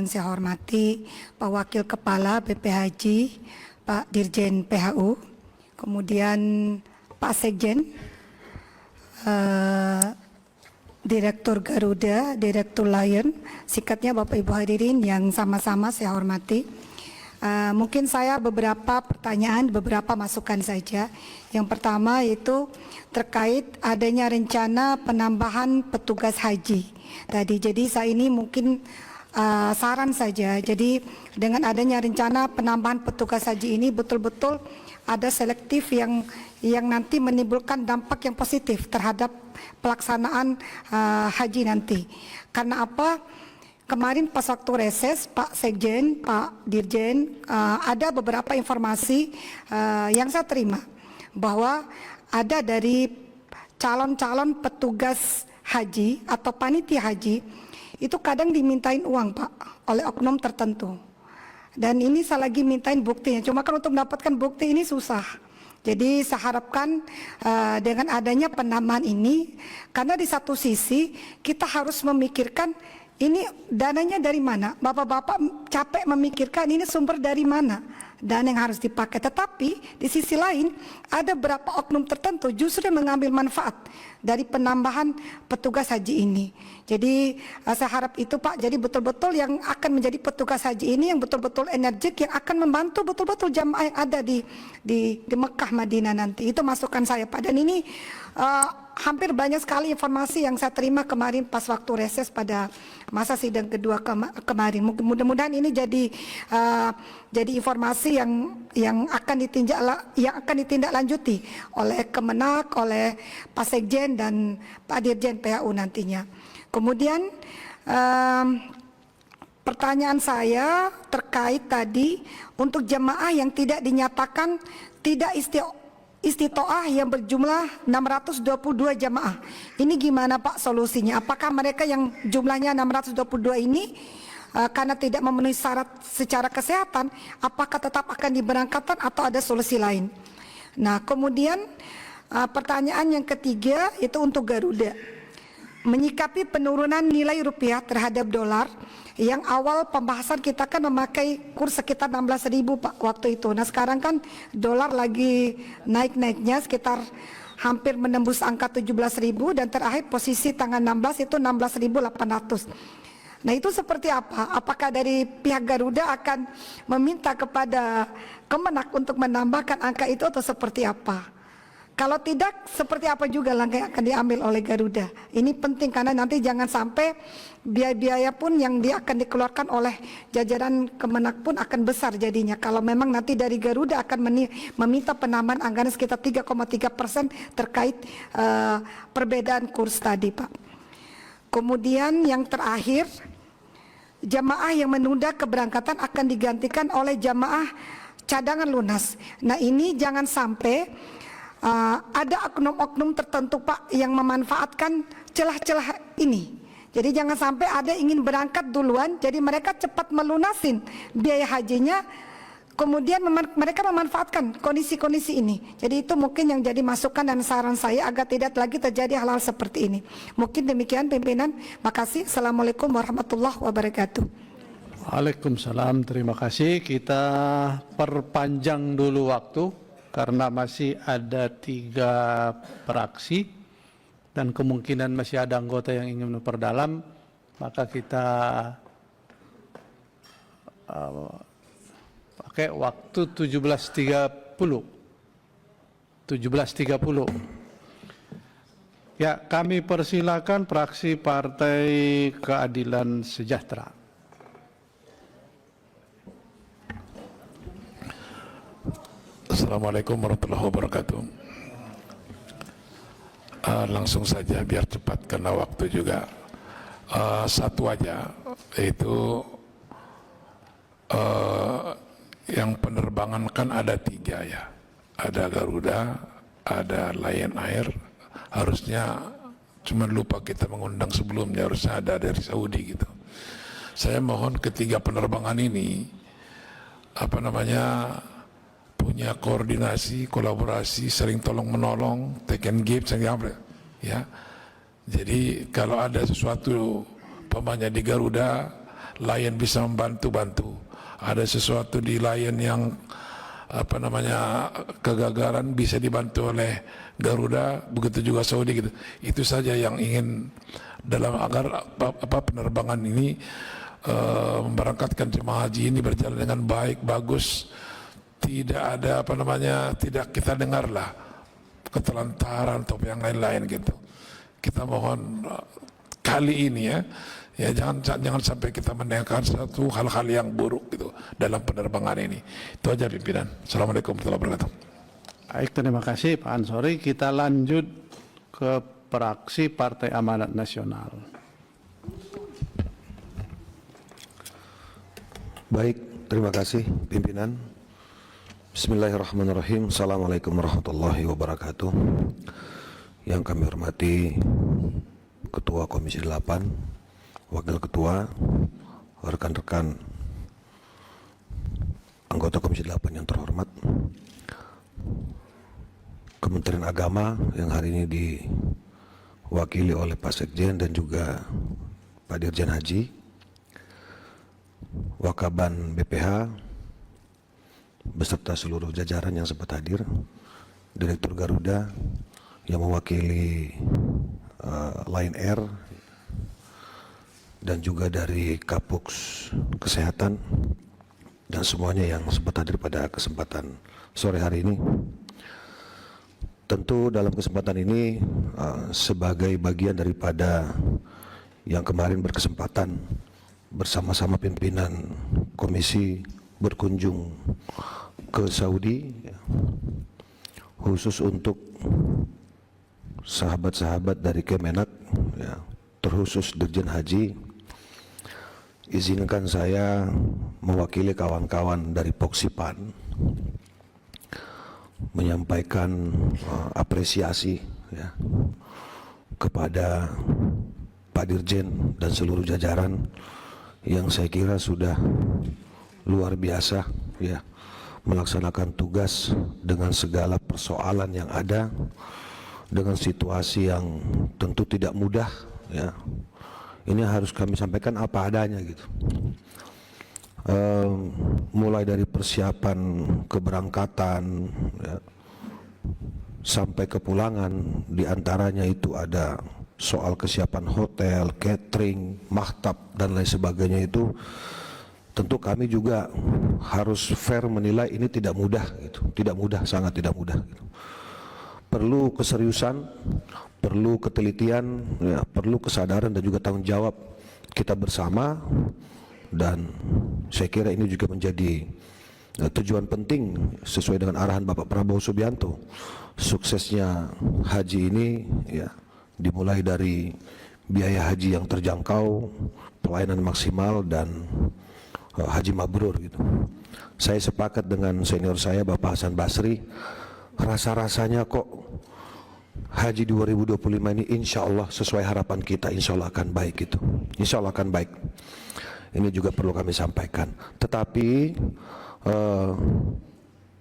yang saya hormati Pak Wakil Kepala BP Haji, Pak Dirjen PHU, kemudian Pak Sekjen, Direktur Garuda, Direktur Lion, sikatnya Bapak Ibu hadirin yang sama-sama saya hormati. Mungkin saya beberapa pertanyaan, beberapa masukan saja. Yang pertama itu terkait adanya rencana penambahan petugas haji tadi. Jadi saya ini mungkin saran saja. Jadi dengan adanya rencana penambahan petugas haji ini betul-betul ada selektif yang nanti menimbulkan dampak yang positif terhadap pelaksanaan haji nanti. Karena apa? Kemarin pas waktu reses, Pak Sekjen, Pak Dirjen, ada beberapa informasi yang saya terima bahwa ada dari calon-calon petugas haji atau panitia haji itu kadang dimintain uang, Pak, oleh oknum tertentu. Dan ini saya lagi mintain buktinya, cuma kan untuk mendapatkan bukti ini susah. Jadi saya harapkan dengan adanya penambahan ini, karena di satu sisi kita harus memikirkan ini dananya dari mana? Bapak-bapak capek memikirkan ini sumber dari mana? Dana yang harus dipakai. Tetapi di sisi lain ada beberapa oknum tertentu justru mengambil manfaat dari penambahan petugas haji ini. Jadi saya harap itu Pak, jadi betul-betul yang akan menjadi petugas haji ini yang betul-betul energik, yang akan membantu betul-betul jamaah yang ada di Mekah Madinah nanti. Itu masukan saya Pak. Dan ini hampir banyak sekali informasi yang saya terima kemarin pas waktu reses pada masa sidang kedua kemarin. Mudah-mudahan ini jadi informasi yang akan ditindaklanjuti oleh Kemenak, oleh Pak Sekjen dan Pak Dirjen PHU nantinya. Kemudian pertanyaan saya terkait tadi untuk jemaah yang tidak dinyatakan tidak istitoah yang berjumlah 622 jamaah. Ini gimana Pak solusinya? Apakah mereka yang jumlahnya 622 ini karena tidak memenuhi syarat secara kesehatan, apakah tetap akan diberangkatkan atau ada solusi lain? Nah, kemudian pertanyaan yang ketiga itu untuk Garuda. Menyikapi penurunan nilai rupiah terhadap dolar yang awal pembahasan kita kan memakai kurs sekitar 16.000 Pak waktu itu. Nah sekarang kan dolar lagi naik-naiknya sekitar hampir menembus angka 17.000 dan terakhir posisi tanggal 16 itu 16.800. Nah itu seperti apa? Apakah dari pihak Garuda akan meminta kepada Kemenak untuk menambahkan angka itu atau seperti apa? Kalau tidak, seperti apa juga langkah yang akan diambil oleh Garuda? Ini penting karena nanti jangan sampai biaya-biaya pun yang akan dikeluarkan oleh jajaran Kemenak pun akan besar jadinya. Kalau memang nanti dari Garuda akan meminta penambahan anggaran sekitar 3,3% terkait perbedaan kurs tadi Pak. Kemudian yang terakhir, jamaah yang menunda keberangkatan akan digantikan oleh jamaah cadangan lunas. Nah ini jangan sampai ada oknum-oknum tertentu Pak yang memanfaatkan celah-celah ini. Jadi jangan sampai ada ingin berangkat duluan, jadi mereka cepat melunasin biaya hajinya, kemudian mereka memanfaatkan kondisi-kondisi ini. Jadi itu mungkin yang jadi masukan dan saran saya agar tidak lagi terjadi hal-hal seperti ini. Mungkin demikian pimpinan. Makasih. Assalamualaikum warahmatullahi wabarakatuh. Waalaikumsalam. Terima kasih. Kita perpanjang dulu waktu karena masih ada 3 fraksi dan kemungkinan masih ada anggota yang ingin memperdalam, maka kita pakai waktu 17.30. Ya, kami persilakan fraksi Partai Keadilan Sejahtera. Assalamualaikum warahmatullahi wabarakatuh. Langsung saja biar cepat karena waktu juga. Satu aja, yaitu yang penerbangan kan ada 3 ya. Ada Garuda, ada Lion Air. Harusnya cuma lupa kita mengundang sebelumnya, harusnya ada dari Saudi gitu. Saya mohon ketiga penerbangan ini punya koordinasi, kolaborasi, sering tolong menolong, take and give, ya. Jadi kalau ada sesuatu pemanya di Garuda Lion bisa membantu-bantu. Ada sesuatu di Lion yang kegagalan bisa dibantu oleh Garuda, begitu juga Saudi gitu. Itu saja yang ingin dalam agar penerbangan ini memberangkatkan jemaah haji ini berjalan dengan baik, bagus. Tidak ada tidak kita dengarlah ketelantaran atau yang lain-lain gitu. Kita mohon kali ini ya jangan sampai kita mendengarkan satu hal-hal yang buruk gitu dalam penerbangan ini. Itu aja pimpinan. Assalamualaikum warahmatullahi wabarakatuh. Baik, terima kasih Pak Ansori. Kita lanjut ke fraksi Partai Amanat Nasional. Baik, terima kasih pimpinan. Bismillahirrahmanirrahim. Assalamualaikum warahmatullahi wabarakatuh. Yang kami hormati Ketua Komisi 8, Wakil Ketua, rekan-rekan anggota Komisi 8 yang terhormat, Kementerian Agama yang hari ini diwakili oleh Pak Sekjen dan juga Pak Dirjen Haji, Wakaban BPH, beserta seluruh jajaran yang sempat hadir, Direktur Garuda yang mewakili Lion Air, dan juga dari Kapuks Kesehatan, dan semuanya yang sempat hadir pada kesempatan sore hari ini. Tentu dalam kesempatan ini sebagai bagian daripada yang kemarin berkesempatan bersama-sama pimpinan komisi berkunjung ke Saudi, khusus untuk sahabat-sahabat dari Kemenak, terkhusus Dirjen Haji, izinkan saya mewakili kawan-kawan dari Poksipan menyampaikan apresiasi kepada Pak Dirjen dan seluruh jajaran yang saya kira sudah luar biasa melaksanakan tugas dengan segala persoalan yang ada, dengan situasi yang tentu tidak mudah Ini harus kami sampaikan apa adanya gitu. Mulai dari persiapan keberangkatan sampai kepulangan, diantaranya itu ada soal kesiapan hotel, catering, maktab dan lain sebagainya. Itu tentu kami juga harus fair menilai ini tidak mudah gitu, tidak mudah, sangat tidak mudah gitu. Perlu keseriusan, perlu ketelitian, perlu kesadaran dan juga tanggung jawab kita bersama. Dan saya kira ini juga menjadi tujuan penting sesuai dengan arahan Bapak Prabowo Subianto. Suksesnya haji ini dimulai dari biaya haji yang terjangkau, pelayanan maksimal dan haji mabrur gitu. Saya sepakat dengan senior saya Bapak Hasan Basri, rasa-rasanya kok haji 2025 ini insya Allah sesuai harapan kita, insya Allah akan baik gitu. Insya Allah akan baik. Ini juga perlu kami sampaikan. Tetapi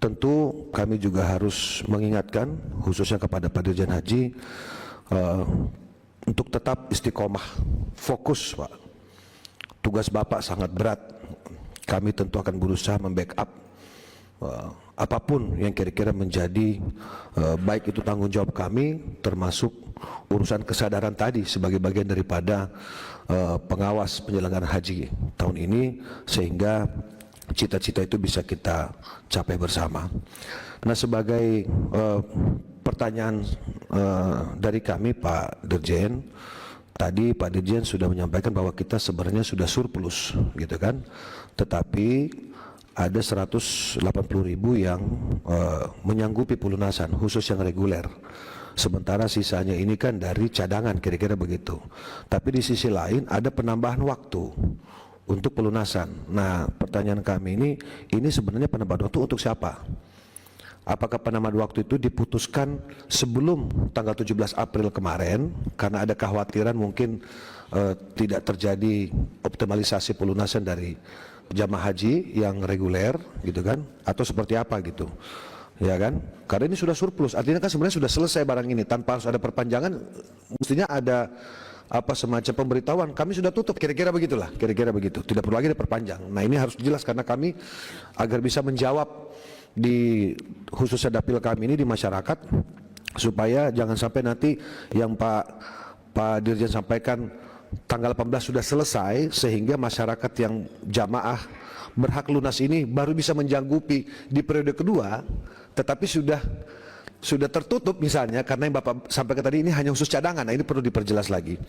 tentu kami juga harus mengingatkan khususnya kepada Pak Dirjen Haji untuk tetap istiqomah, fokus Pak. Tugas Bapak sangat berat. Kami tentu akan berusaha membackup apapun yang kira-kira menjadi baik itu tanggung jawab kami, termasuk urusan kesadaran tadi sebagai bagian daripada pengawas penyelenggaraan haji tahun ini, sehingga cita-cita itu bisa kita capai bersama. Nah, sebagai pertanyaan dari kami Pak Dirjen, tadi Pak Dirjen sudah menyampaikan bahwa kita sebenarnya sudah surplus gitu kan, tetapi ada 180.000 yang menyanggupi pelunasan khusus yang reguler. Sementara sisanya ini kan dari cadangan, kira-kira begitu. Tapi di sisi lain ada penambahan waktu untuk pelunasan. Nah, pertanyaan kami ini sebenarnya penambahan waktu untuk siapa? Apakah penambahan waktu itu diputuskan sebelum tanggal 17 April kemarin karena ada kekhawatiran mungkin tidak terjadi optimalisasi pelunasan dari jamaah haji yang reguler gitu kan, atau seperti apa gitu ya kan, karena ini sudah surplus, artinya kan sebenarnya sudah selesai barang ini tanpa harus ada perpanjangan. Mestinya ada apa semacam pemberitahuan, kami sudah tutup, kira-kira begitulah, kira-kira begitu, tidak perlu lagi diperpanjang. Nah ini harus jelas karena kami agar bisa menjawab di khususnya dapil kami ini di masyarakat, supaya jangan sampai nanti yang Pak Dirjen sampaikan tanggal 18 sudah selesai sehingga masyarakat yang jamaah berhak lunas ini baru bisa menjanggupi di periode kedua, tetapi sudah tertutup misalnya karena yang Bapak sampaikan tadi ini hanya khusus cadangan. Nah ini perlu diperjelas lagi.